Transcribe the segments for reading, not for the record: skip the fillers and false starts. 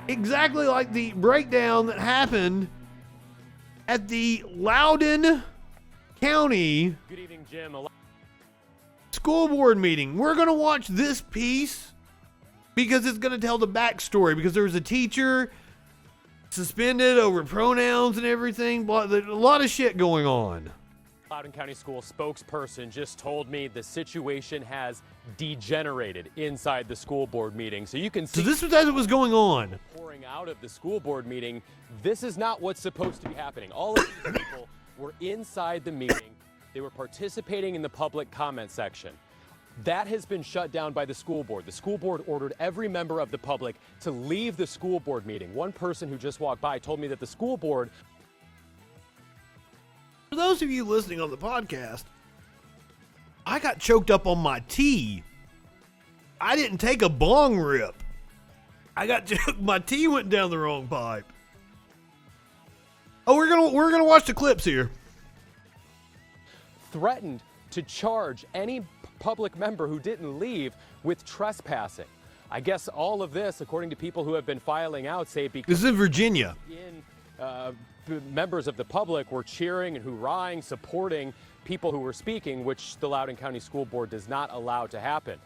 exactly like the breakdown that happened at the Loudoun County Good evening, Jim. school board meeting. We're going to watch this piece because it's going to tell the backstory, because there was a teacher suspended over pronouns and everything. There's a lot of shit going on. Loudoun County School spokesperson just told me the situation has degenerated inside the school board meeting. So you can see. So this was as it was going on. Pouring out of the school board meeting. This is not what's supposed to be happening. All of these people were inside the meeting. They were participating in the public comment section. That has been shut down by the school board. The school board ordered every member of the public to leave the school board meeting. One person who just walked by told me that the school board. For those of you listening on the podcast, I got choked up on my tea. I didn't take a bong rip. I got choked. My tea went down the wrong pipe. Oh, we're gonna watch the clips here. Threatened to charge any public member who didn't leave with trespassing. I guess all of this, according to people who have been filing out, say because this is in Virginia. Members of the public were cheering and hoorahing, supporting people who were speaking, which the Loudoun County School Board does not allow to happen.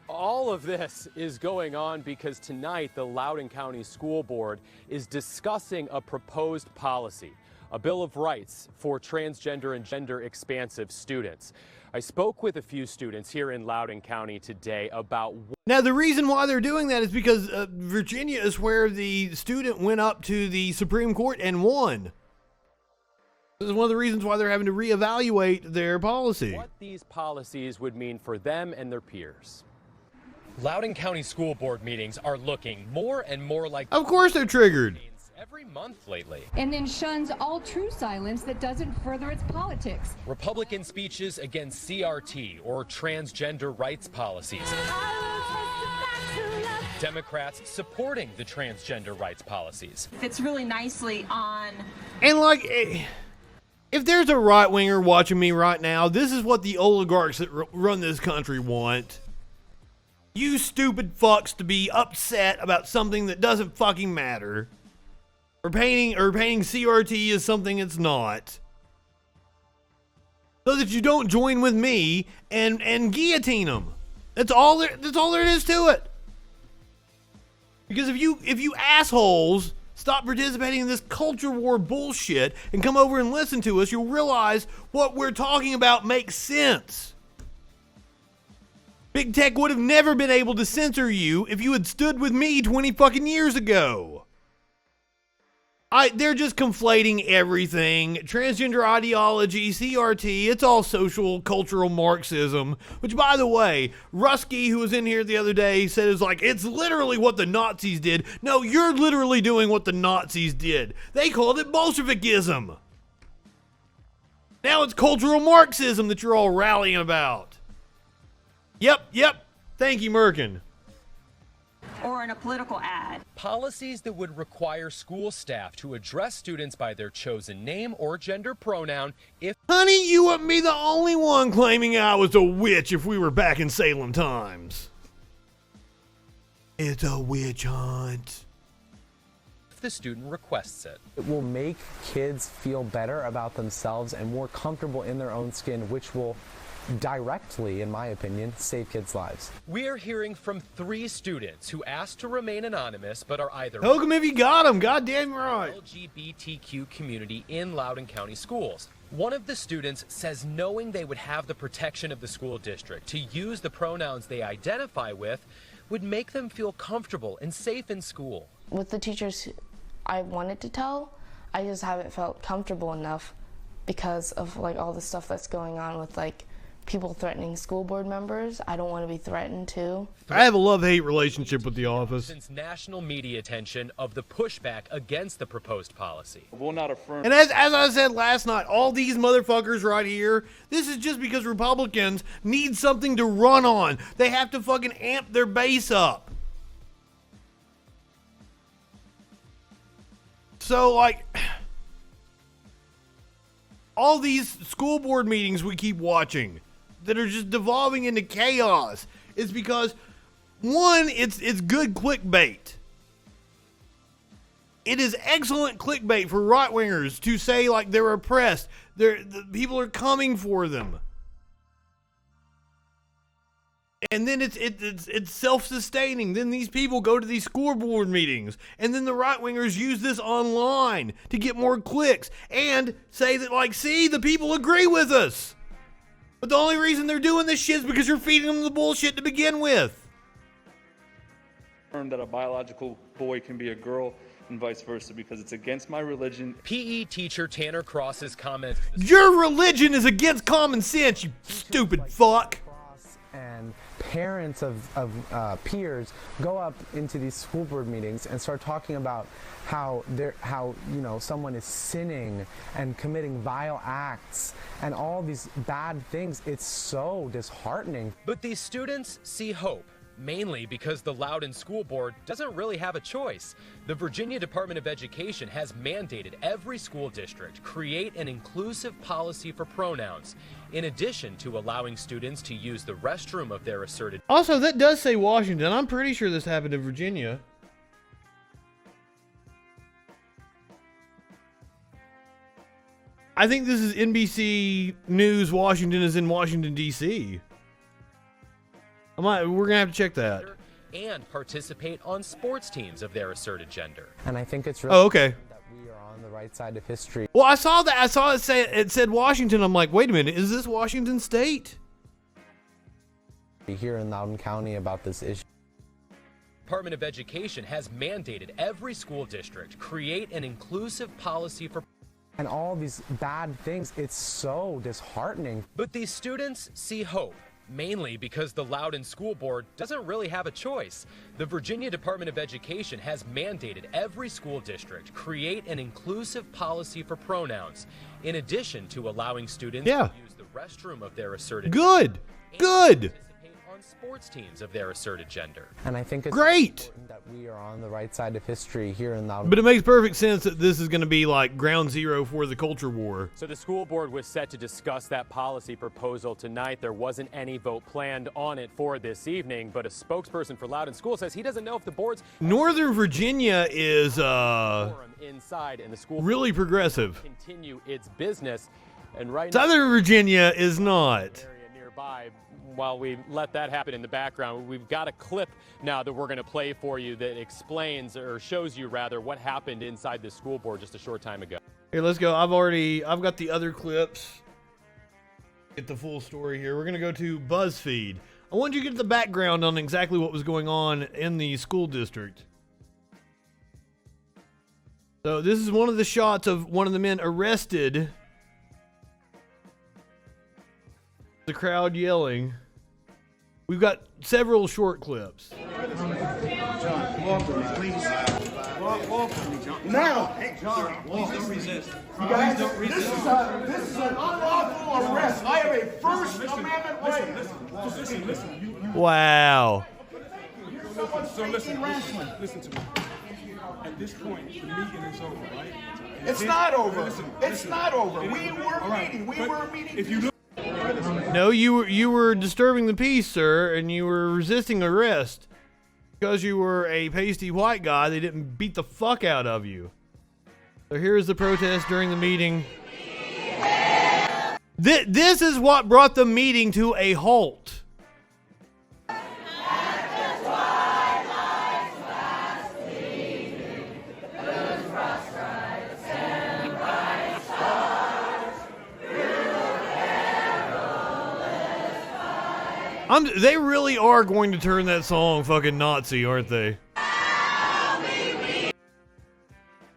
All of this is going on because tonight the Loudoun County School Board is discussing a proposed policy, a Bill of Rights for transgender and gender expansive students. I spoke with a few students here in Loudoun County today about. Now, the reason why they're doing that is because Virginia is where the student went up to the Supreme Court and won. This is one of the reasons why they're having to reevaluate their policy. What these policies would mean for them and their peers. Loudoun County School Board meetings are looking more and more like. Of course they're triggered. Every month lately. And then shuns all true silence that doesn't further its politics. Republican speeches against CRT or transgender rights policies. Democrats supporting the transgender rights policies. Fits really nicely on. And like, if there's a right winger watching me right now, this is what the oligarchs that run this country want. You stupid fucks to be upset about something that doesn't fucking matter. Or painting CRT as something it's not. So that you don't join with me and guillotine them. That's all there is to it. Because if you assholes stop participating in this culture war bullshit and come over and listen to us, you'll realize what we're talking about makes sense. Big Tech would have never been able to censor you if you had stood with me 20 fucking years ago. They're just conflating everything. Transgender ideology, CRT, it's all social, cultural Marxism. Which, by the way, Rusky, who was in here the other day, said it's literally what the Nazis did. No, you're literally doing what the Nazis did. They called it Bolshevikism. Now it's cultural Marxism that you're all rallying about. Yep. Thank you, Merkin. Or in a political ad. Policies that would require school staff to address students by their chosen name or gender pronoun if. Honey, you wouldn't be the only one claiming I was a witch if we were back in Salem times. It's a witch hunt. If the student requests it. It will make kids feel better about themselves and more comfortable in their own skin, which will directly, in my opinion, save kids' lives. We're hearing from 3 students who asked to remain anonymous but are either Hook 'em if you got 'em, goddamn right. LGBTQ community in Loudoun County schools. One of the students says knowing they would have the protection of the school district to use the pronouns they identify with would make them feel comfortable and safe in school. With the teachers I wanted to tell, I just haven't felt comfortable enough because of all the stuff that's going on with people threatening school board members. I don't want to be threatened too. I have a love-hate relationship with the office. Since national media attention of the pushback against the proposed policy. Will not affirm. And as I said last night, all these motherfuckers right here, this is just because Republicans need something to run on. They have to fucking amp their base up. So, all these school board meetings we keep watching that are just devolving into chaos is because, one, it's good clickbait. It is excellent clickbait for right-wingers to say like they're oppressed. The people are coming for them. And then it's self-sustaining. Then these people go to these school board meetings, and then the right-wingers use this online to get more clicks and say that, like, see, the people agree with us. But the only reason they're doing this shit is because you're feeding them the bullshit to begin with. That a biological boy can be a girl and vice versa because it's against my religion. PE teacher Tanner Cross's comments. Your religion is against common sense, you stupid fuck. And parents of peers go up into these school board meetings and start talking about how someone is sinning and committing vile acts and all these bad things. It's so disheartening. But these students see hope, mainly because the Loudoun School Board doesn't really have a choice. The Virginia Department of Education has mandated every school district create an inclusive policy for pronouns, in addition to allowing students to use the restroom of their asserted. Also, that does say Washington. I'm pretty sure this happened in Virginia. I think this is NBC News. Washington is in Washington, D.C. We're going to have to check that. And participate on sports teams of their asserted gender. And I think it's really okay. that we are on the right side of history. Well, I saw that. I saw it said Washington. I'm like, wait a minute. Is this Washington State? Here in Loudoun County about this issue. Department of Education has mandated every school district create an inclusive policy for. And all these bad things, it's so disheartening. But these students see hope, mainly because the Loudoun School Board doesn't really have a choice. The Virginia Department of Education has mandated every school district create an inclusive policy for pronouns, in addition to allowing students to use the restroom of their asserted Good. Good. On sports teams of their asserted gender. And I think it's great that we are on the right side of history here in Loudoun. But it makes perfect sense that this is going to be like ground zero for the culture war. So the school board was set to discuss that policy proposal tonight. There wasn't any vote planned on it for this evening, but a spokesperson for Loudoun School says he doesn't know if the board's Northern Virginia is inside and the school really progressive. Continue its business, and right Southern Virginia is not. Area nearby. While we let that happen in the background, we've got a clip now that we're going to play for you that explains, or shows you rather, what happened inside the school board just a short time ago. Here, let's go. I've got the other clips. Get the full story here. We're going to go to BuzzFeed. I want you to get the background on exactly what was going on in the school district. So this is one of the shots of one of the men arrested. The crowd yelling. We've got several short clips. John, walk with me, please. Walk with me, John. Now! Hey, John, please don't resist. You guys, this is an unlawful arrest. I have a First Amendment right. Listen. Wow. So listen to me. At this point, the meeting is over, right? It's not over. It's not over. We were meeting. We were meeting. If you look. No, you were disturbing the peace, sir, and you were resisting arrest. Because you were a pasty white guy, they didn't beat the fuck out of you. So here's the protest during the meeting. This is what brought the meeting to a halt. They really are going to turn that song fucking Nazi, aren't they?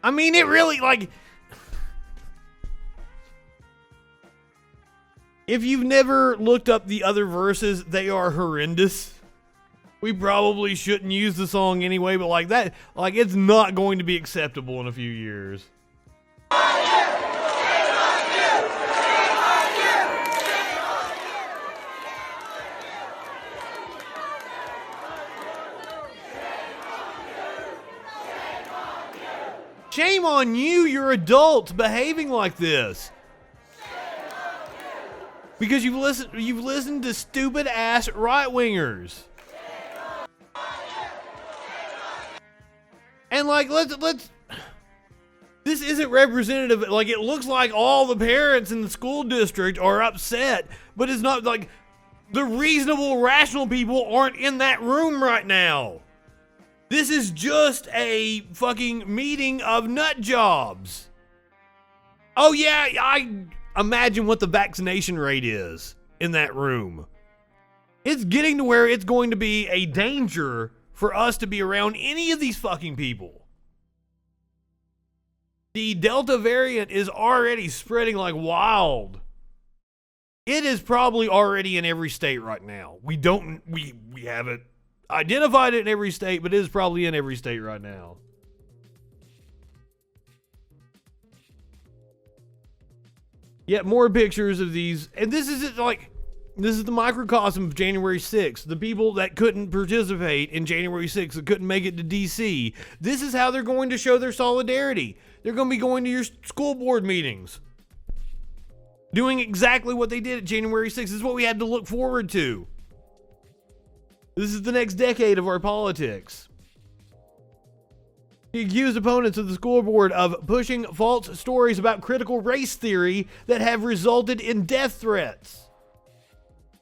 I mean, it really, like... If you've never looked up the other verses, they are horrendous. We probably shouldn't use the song anyway, but like that, like it's not going to be acceptable in a few years. Shame on you, you're adults behaving like this. Because you've listened to stupid ass right-wingers. And like let's this isn't representative. Like, it looks like all the parents in the school district are upset, but it's not like the reasonable, rational people aren't in that room right now. This is just a fucking meeting of nut jobs. Oh yeah, I imagine what the vaccination rate is in that room. It's getting to where it's going to be a danger for us to be around any of these fucking people. The Delta variant is already spreading like wild. It is probably already in every state right now. We haven't identified it in every state, but it is probably in every state right now. Yet more pictures of these, and this is the microcosm of January 6th. The people that couldn't participate in January 6th, that couldn't make it to DC. This is how they're going to show their solidarity. They're going to be going to your school board meetings, doing exactly what they did at January 6th. This is what we had to look forward to. This is the next decade of our politics. He accused opponents of the school board of pushing false stories about critical race theory that have resulted in death threats.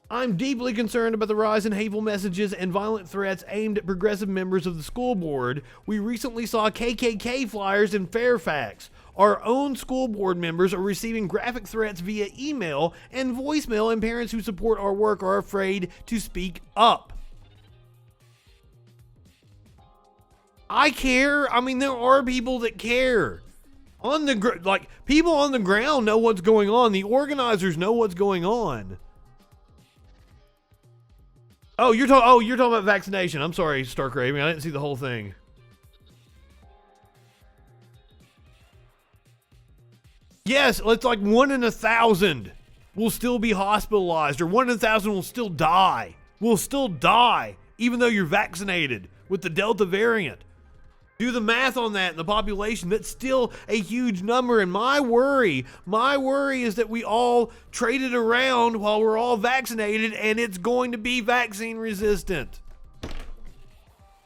I'm deeply concerned about the rise in hateful messages and violent threats aimed at progressive members of the school board. We recently saw KKK flyers in Fairfax. Our own school board members are receiving graphic threats via email and voicemail, and parents who support our work are afraid to speak up. I care. I mean, there are people that care. People on the ground know what's going on. The organizers know what's going on. Oh, you're talking about vaccination. I'm sorry, Stark Raven. I didn't see the whole thing. Yes, it's like 1 in 1,000 will still be hospitalized, or 1 in 1,000 will still die. Will still die, even though you're vaccinated with the Delta variant. Do the math on that in the population. That's still a huge number. And my worry is that we all traded around while we're all vaccinated, and it's going to be vaccine resistant.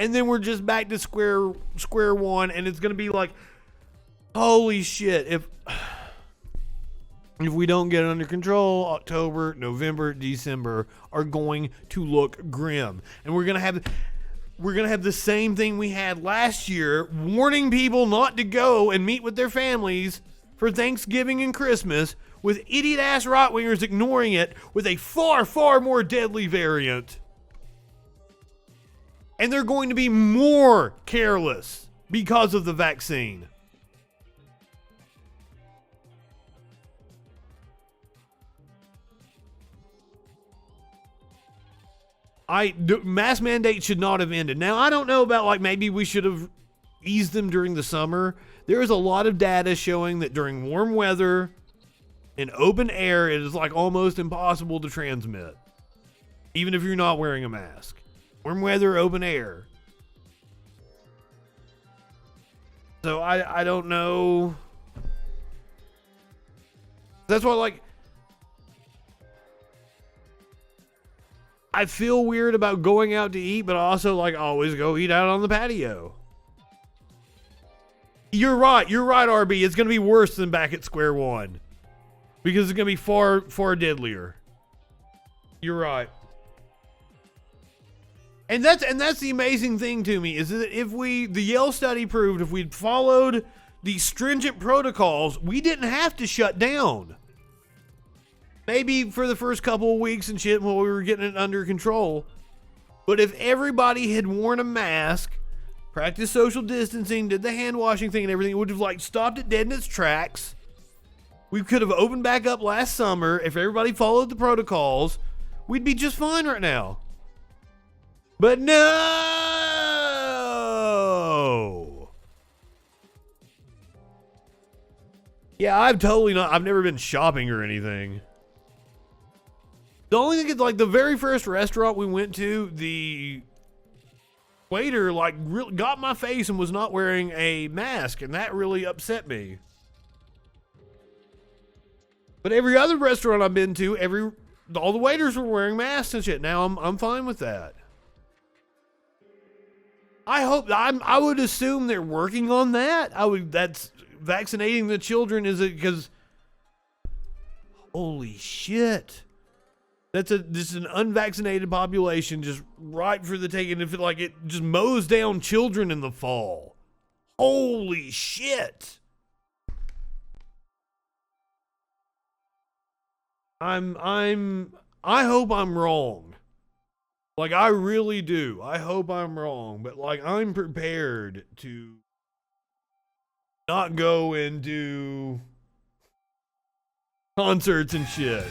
And then we're just back to square one, and it's going to be like, holy shit, if we don't get it under control, October, November, December are going to look grim. And we're going to have the same thing we had last year, warning people not to go and meet with their families for Thanksgiving and Christmas, with idiot-ass right-wingers ignoring it with a far, far more deadly variant. And they're going to be more careless because of the vaccine. Mask mandates should not have ended. Now, I don't know about, maybe we should have eased them during the summer. There is a lot of data showing that during warm weather in open air, it is almost impossible to transmit, even if you're not wearing a mask. Warm weather, open air. So I don't know. That's why, I feel weird about going out to eat, but I also always go eat out on the patio. You're right, RB. It's going to be worse than back at square one, because it's going to be far, far deadlier. You're right. And that's the amazing thing to me, is that the Yale study proved if we'd followed the stringent protocols, we didn't have to shut down. Maybe for the first couple of weeks and shit while we were getting it under control. But if everybody had worn a mask, practiced social distancing, did the hand washing thing and everything, it would have stopped it dead in its tracks. We could have opened back up last summer. If everybody followed the protocols, we'd be just fine right now. But no! Yeah, I've never been shopping or anything. The only thing is, the very first restaurant we went to, the waiter, really got my face and was not wearing a mask, and that really upset me. But every other restaurant I've been to, all the waiters were wearing masks and shit. Now I'm fine with that. I would assume they're working on that. vaccinating the children is because holy shit. This is an unvaccinated population just ripe for the taking. If it just mows down children in the fall. Holy shit. I hope I'm wrong. Like, I really do. I hope I'm wrong. But, like, I'm prepared to not go and do concerts and shit.